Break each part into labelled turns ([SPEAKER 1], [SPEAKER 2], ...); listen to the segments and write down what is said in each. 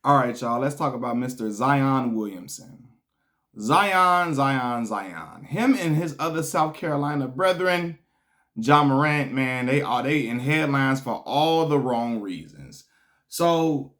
[SPEAKER 1] All right, y'all, let's talk about Mr. Zion Williamson. Zion. Him and his other South Carolina brethren, John Morant, man, they in headlines for all the wrong reasons. So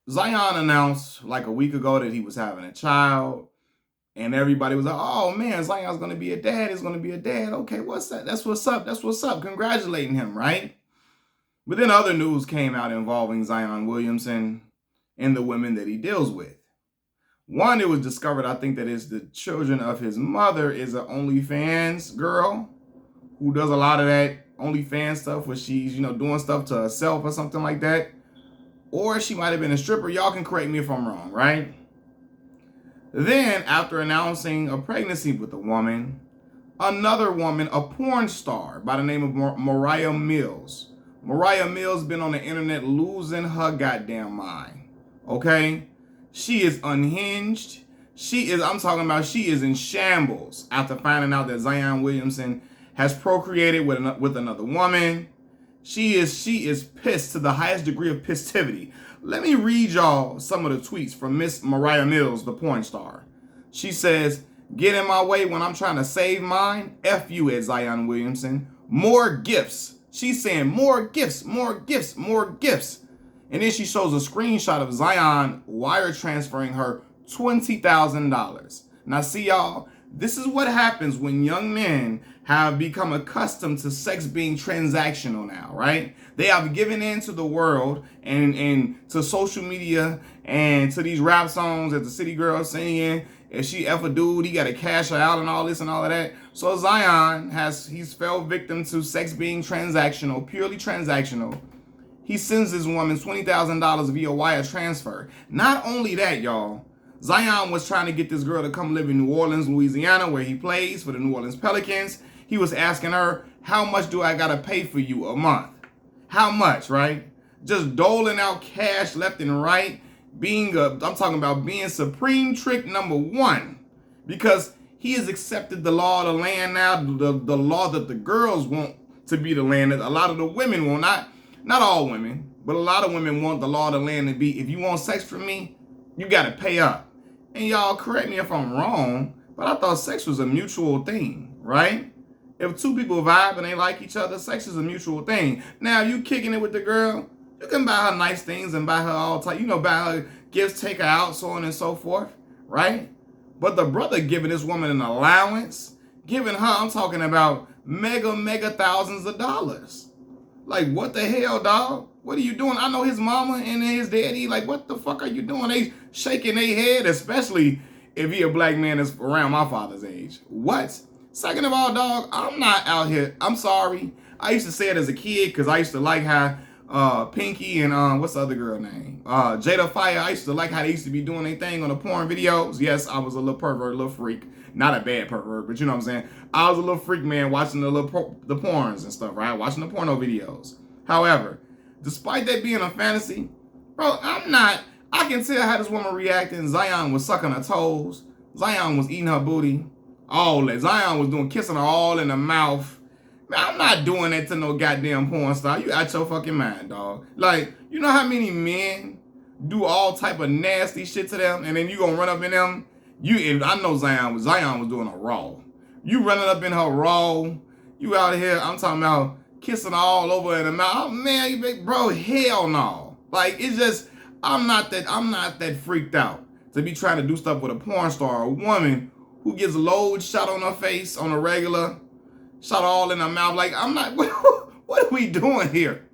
[SPEAKER 1] Zion announced like a week ago that he was having a child. And everybody was like, oh man, Zion's going to be a dad. He's going to be a dad. Okay, what's that? That's what's up. That's what's up. Congratulating him, right? But then other news came out involving Zion Williamson and the women that he deals with. One, it was discovered, I think, that it's the children of his mother is an OnlyFans girl who does a lot of that OnlyFans stuff where she's, doing stuff to herself or something like that. Or she might have been a stripper. Y'all can correct me if I'm wrong, right? Then, after announcing a pregnancy with a woman, another woman, a porn star by the name of Mariah Mills. Mariah Mills been on the internet losing her goddamn mind. Okay? She is unhinged. She is in shambles after finding out that Zion Williamson has procreated with another woman. She is pissed to the highest degree of pissivity. Let me read y'all some of the tweets from Miss Mariah Mills, the porn star. She says, "Get in my way when I'm trying to save mine. F you at Zion Williamson. More gifts." She's saying more gifts. And then she shows a screenshot of Zion wire transferring her $20,000. Now see y'all, this is what happens when young men have become accustomed to sex being transactional now, right? They have given in to the world and to social media and to these rap songs that the city girls singing. If she F a dude, he got to cash her out and all this and all of that. So Zion he's fell victim to sex being transactional, purely transactional. He sends this woman $20,000 via wire transfer. Not only that, y'all, Zion was trying to get this girl to come live in New Orleans, Louisiana, where he plays for the New Orleans Pelicans. He was asking her, how much do I got to pay for you a month? How much, right? Just doling out cash left and right. I'm talking about being supreme trick number one. Because he has accepted the law of the land now, the law that the girls want to be the land that a lot of the women want. Not all women, but a lot of women want the law of the land to be, if you want sex from me, you got to pay up. And y'all correct me if I'm wrong, but I thought sex was a mutual thing, right? If two people vibe and they like each other, sex is a mutual thing. Now, if you kicking it with the girl, you can buy her nice things and buy her all type, buy her gifts, take her out, so on and so forth, right? But the brother giving this woman an allowance, giving her, I'm talking about mega thousands of dollars. Like, what the hell, dog? What are you doing? I know his mama and his daddy, like, what the fuck are you doing? They shaking their head, especially if he a black man that's around my father's age. What? Second of all, dog, I'm not out here. I'm sorry. I used to say it as a kid because I used to like how Pinky and what's the other girl name? Jada Fire. I used to like how they used to be doing their thing on the porn videos. Yes, I was a little pervert, a little freak. Not a bad pervert, but you know what I'm saying? I was a little freak, man, watching the porns and stuff, right? Watching the porno videos. However, despite that being a fantasy, bro, I can tell how this woman reacted. Zion was sucking her toes. Zion was eating her booty. All that. Zion was kissing her all in the mouth. Man, I'm not doing that to no goddamn porn star. You out your fucking mind, dog. Like, you know how many men do all type of nasty shit to them, and then you gonna run up in them? I know Zion was doing a raw. You running up in her raw. You out here, I'm talking about kissing all over in the mouth. Oh, man, bro, hell no. Like, it's just, I'm not that freaked out to be trying to do stuff with a porn star, a woman who gets loads shot on her face on a regular, shot all in her mouth. Like, I'm not, what are we doing here?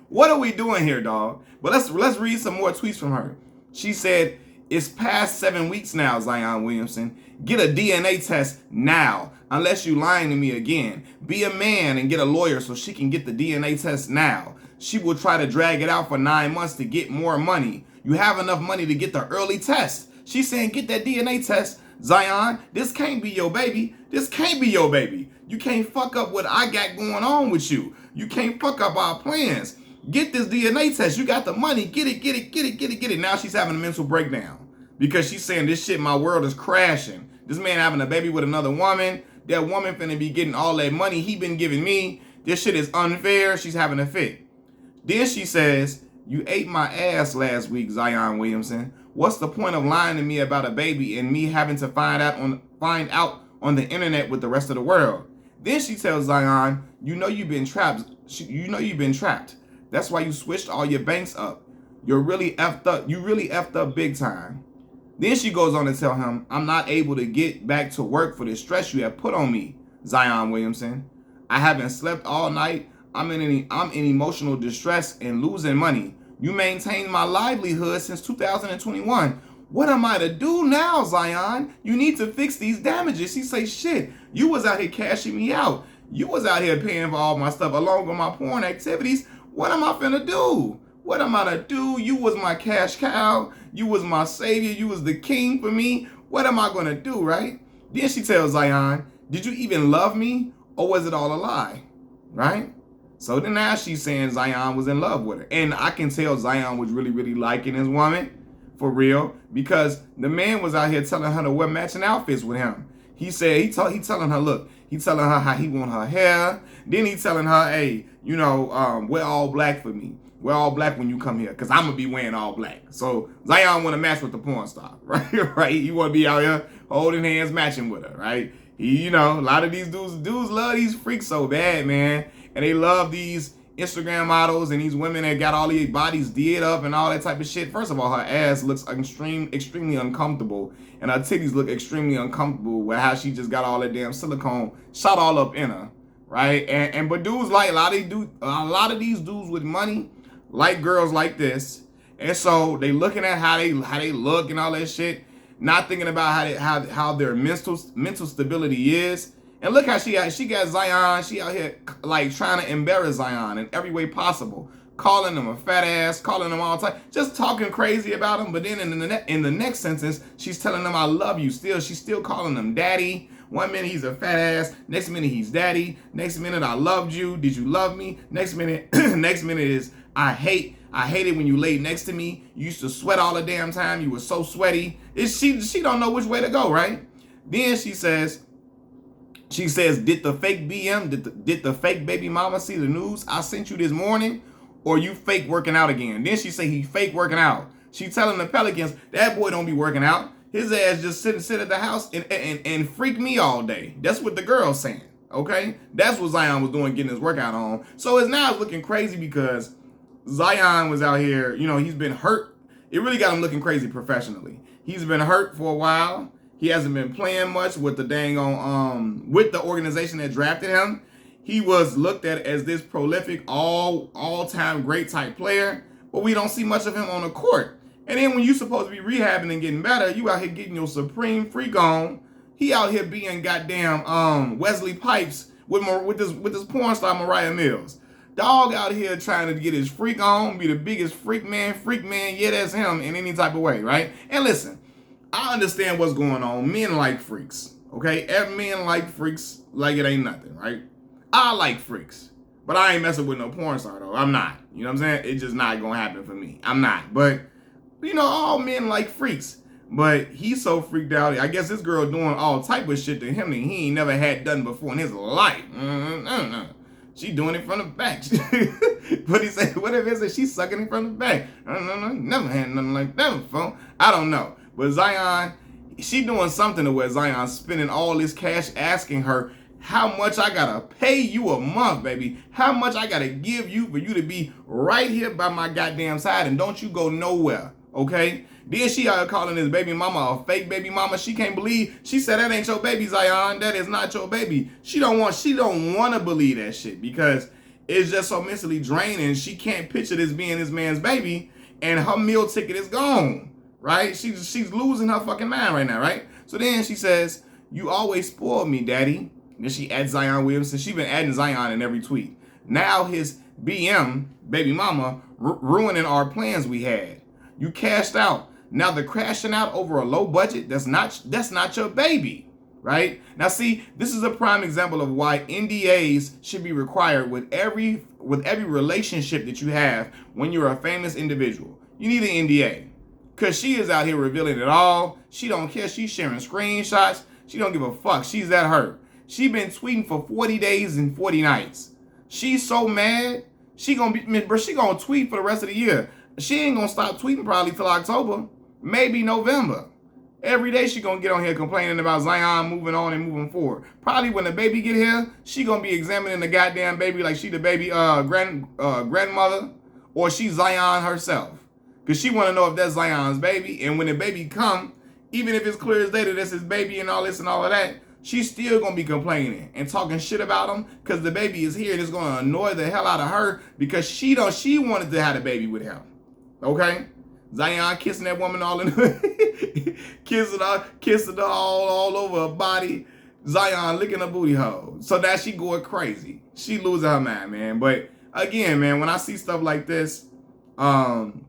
[SPEAKER 1] What are we doing here, dog? But let's read some more tweets from her. She said, "It's past 7 weeks now, Zion Williamson. Get a DNA test now, unless you lying to me again. Be a man and get a lawyer so she can get the DNA test now. She will try to drag it out for 9 months to get more money. You have enough money to get the early test." She's saying, get that DNA test. Zion, this can't be your baby. This can't be your baby. You can't fuck up what I got going on with you. You can't fuck up our plans. Get this DNA test. You got the money. Get it. Now she's having a mental breakdown because she's saying this shit, my world is crashing. This man having a baby with another woman. That woman finna be getting all that money he been giving me. This shit is unfair. She's having a fit. Then she says, You ate my ass last week, Zion Williamson. What's the point of lying to me about a baby and me having to find out on the internet with the rest of the world? Then she tells Zion, you know you've been trapped. That's why you switched all your banks up. You're really effed up. You really effed up big time. Then she goes on to tell him, I'm not able to get back to work for the stress you have put on me, Zion Williamson. I haven't slept all night. I'm in emotional distress and losing money. You maintained my livelihood since 2021. What am I to do now, Zion? You need to fix these damages. She say, shit, you was out here cashing me out. You was out here paying for all my stuff along with my porn activities. What am I finna do? What am I to do? You was my cash cow. You was my savior. You was the king for me. What am I gonna do, right? Then she tells Zion, did you even love me or was it all a lie, right? So then now she's saying Zion was in love with her. And I can tell Zion was really, really liking his woman, for real, because the man was out here telling her to wear matching outfits with him. He said, he telling her, look, he telling her how he want her hair. Then he telling her, hey, wear all black for me. Wear all black when you come here, because I'm going to be wearing all black. So Zion want to match with the porn star, right? Right? He want to be out here holding hands, matching with her, right? A lot of these dudes love these freaks so bad, man. And they love these Instagram models and these women that got all these bodies did up and all that type of shit. First of all, her ass looks extremely uncomfortable. And her titties look extremely uncomfortable with how she just got all that damn silicone shot all up in her, right? But dudes like a lot of these dudes with money like girls like this. And so they looking at how they look and all that shit, not thinking about how their mental stability is. And look how she got Zion. She out here like trying to embarrass Zion in every way possible, calling him a fat ass, calling him all time, just talking crazy about him. But then in the next sentence, she's telling him I love you. She's still calling him daddy. One minute he's a fat ass, next minute he's daddy. Next minute I loved you. Did you love me? Next minute is I hate it when you laid next to me. You used to sweat all the damn time. You were so sweaty. She don't know which way to go, right? Then she says, did the fake BM, did the fake baby mama see the news I sent you this morning? Or you fake working out again? Then she say he fake working out. She telling the Pelicans, that boy don't be working out. His ass just sit at the house and freak me all day. That's what the girl's saying, okay? That's what Zion was doing, getting his workout on. So it's now looking crazy because Zion was out here, he's been hurt. It really got him looking crazy professionally. He's been hurt for a while. He hasn't been playing much with the with the organization that drafted him. He was looked at as this prolific, all-time great type player, but we don't see much of him on the court. And then when you're supposed to be rehabbing and getting better, you out here getting your supreme freak on. He out here being goddamn Wesley Pipes with this porn star Mariah Mills. Dog out here trying to get his freak on, be the biggest freak man, yeah, that's him in any type of way, right? And listen, I understand what's going on. Men like freaks, okay? Every man like freaks like it ain't nothing, right? I like freaks, but I ain't messing with no porn star, though. I'm not. You know what I'm saying? It's just not going to happen for me. I'm not. But, all men like freaks. But he's so freaked out. I guess this girl doing all type of shit to him that he ain't never had done before in his life. She doing it from the back. But he said, what if it said she's sucking it from the back? No, never had nothing like that before. I don't know. But Zion, she doing something to where Zion's spending all this cash asking her, how much I gotta pay you a month, baby? How much I gotta give you for you to be right here by my goddamn side and don't you go nowhere, okay? Then she out calling this baby mama a fake baby mama. She can't believe. She said that ain't your baby, Zion. That is not your baby. She don't want to believe that shit because it's just so mentally draining. She can't picture this being this man's baby, and her meal ticket is gone. Right? She's losing her fucking mind right now, right? So then she says, you always spoil me, daddy. And then she adds Zion Williamson. She been adding Zion in every tweet. Now his BM, baby mama, ruining our plans we had. You cashed out. Now they're crashing out over a low budget. That's not your baby, right? Now see, this is a prime example of why NDAs should be required with every relationship that you have when you're a famous individual. You need an NDA. Because she is out here revealing it all. She don't care. She's sharing screenshots. She don't give a fuck. She's that hurt. She been tweeting for 40 days and 40 nights. She's so mad. She gonna tweet for the rest of the year. she ain't gonna stop tweeting probably till October, maybe November. Every day she gonna get on here complaining about Zion moving on and moving forward. Probably when the baby get here, she gonna be examining the goddamn baby like she the baby grandmother, or she Zion herself. Cause she wanna know if that's Zion's baby. And when the baby come, even if it's clear as day that that's his baby and all this and all of that, she's still gonna be complaining and talking shit about him because the baby is here and it's gonna annoy the hell out of her because she wanted to have a baby with him. Okay? Zion kissing that woman all in kissing her all over her body. Zion licking her booty hole. So that she going crazy. She losing her mind, man. But again, man, when I see stuff like this, and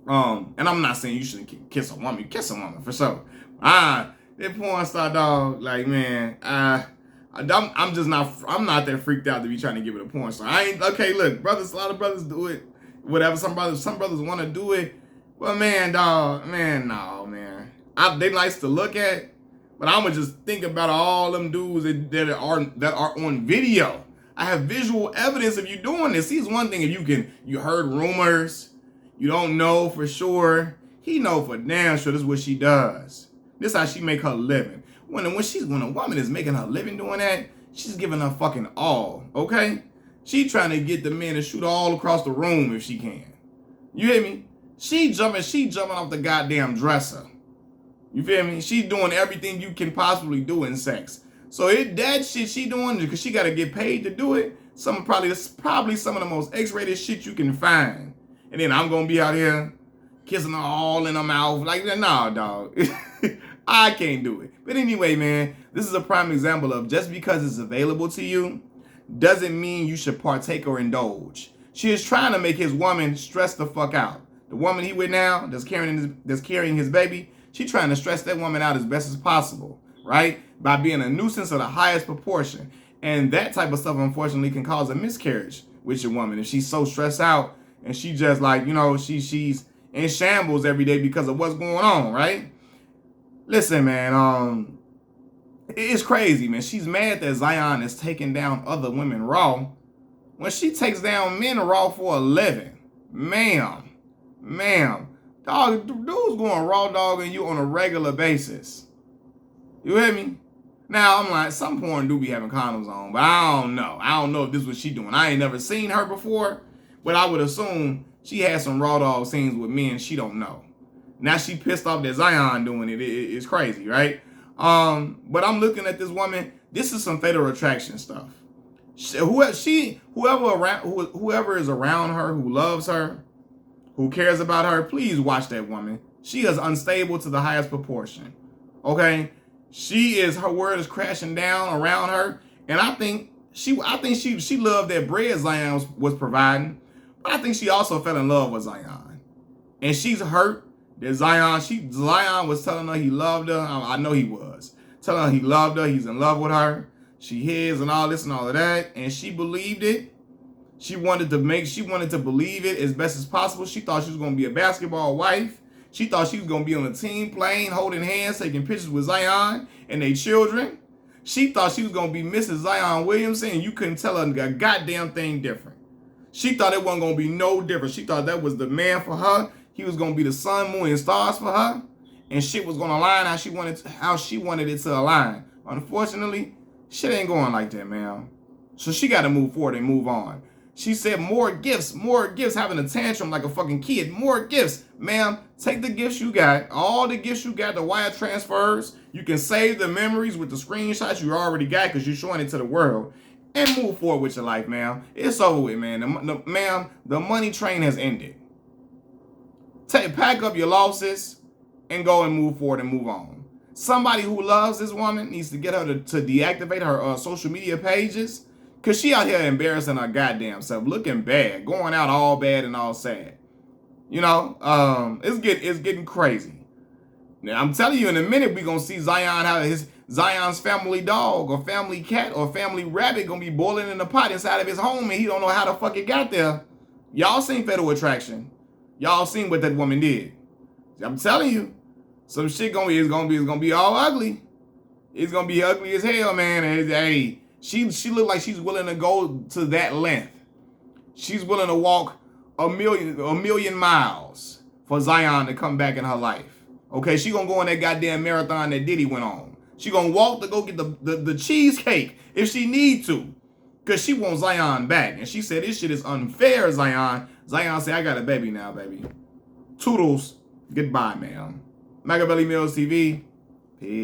[SPEAKER 1] I'm not saying you shouldn't kiss a woman. You kiss a woman for sure. That porn star dog, like, man, I'm not that freaked out to be trying to give it a porn star. Okay, look, brothers, a lot of brothers do it. Whatever, some brothers want to do it. Well, man, dog, man, no, man. They nice to look at, but I'ma just think about all them dudes that are on video. I have visual evidence of you doing this. See, it's one thing if you heard rumors, you don't know for sure. He know for damn sure this is what she does. This is how she make her living. When a woman is making her living doing that, she's giving her fucking all, okay? She trying to get the men to shoot all across the room if she can. You hear me? She jumping off the goddamn dresser. You feel me? She doing everything you can possibly do in sex. So that shit she doing because she got to get paid to do it. Probably some of the most X-rated shit you can find. And then I'm gonna be out here kissing her all in her mouth. Like, nah, dog. I can't do it. But anyway, man, this is a prime example of just because it's available to you doesn't mean you should partake or indulge. She is trying to make his woman stress the fuck out. The woman he with now, that's carrying his baby, she trying to stress that woman out as best as possible, right? By being a nuisance of the highest proportion. And that type of stuff, unfortunately, can cause a miscarriage with your woman. If she's so stressed out and she just like, she's in shambles every day because of what's going on, right? Listen, man, it's crazy, man. She's mad that Zion is taking down other women raw when she takes down men raw for a living. Ma'am, dog, dude's going raw dogging you on a regular basis. You hear me? Now, I'm like, some porn do be having condoms on, but I don't know. I don't know if this is what she doing. I ain't never seen her before, but I would assume she had some raw dog scenes with men she don't know. Now she pissed off that Zion doing it. It's crazy, right? But I'm looking at this woman. This is some fatal attraction stuff. Whoever is around her, who loves her, who cares about her, please watch that woman. She is unstable to the highest proportion. Okay, her world is crashing down around her, and I think she loved that bread Zion was providing, but I think she also fell in love with Zion, and she's hurt. That Zion was telling her he loved her. I know he was. Telling her he loved her. He's in love with her. She his and all this and all of that. And she believed it. She wanted to believe it as best as possible. She thought she was going to be a basketball wife. She thought she was going to be on a team playing, holding hands, taking pictures with Zion and their children. She thought she was going to be Mrs. Zion Williamson, and you couldn't tell her a goddamn thing different. She thought it wasn't going to be no different. She thought that was the man for her. He was going to be the sun, moon, and stars for her. And shit was going to align how she wanted it to align. Unfortunately, shit ain't going like that, man. So she got to move forward and move on. She said more gifts, having a tantrum like a fucking kid. More gifts. Ma'am, take the gifts you got, all the gifts you got, the wire transfers. You can save the memories with the screenshots you already got because you're showing it to the world. And move forward with your life, ma'am. It's over with, man. Ma'am, the money train has ended. Pack up your losses and go and move forward and move on. Somebody who loves this woman needs to get her to deactivate her social media pages, because she out here embarrassing her goddamn self, looking bad, going out all bad and all sad. It's getting crazy. Now, I'm telling you, in a minute, we're going to see Zion have Zion's family dog or family cat or family rabbit going to be boiling in the pot inside of his home, and he don't know how the fuck it got there. Y'all seen Fatal Attraction. Y'all seen what that woman did. I'm telling you, some shit is gonna be all ugly. It's gonna be ugly as hell, man. And she look like she's willing to go to that length. She's willing to walk a million miles for Zion to come back in her life. Okay, she gonna go on that goddamn marathon that Diddy went on. She gonna walk to go get the cheesecake if she need to, because she wants Zion back. And she said, this shit is unfair, Zion. Zion said, I got a baby now, baby. Toodles. Goodbye, ma'am. Mariah Mills TV. Peace.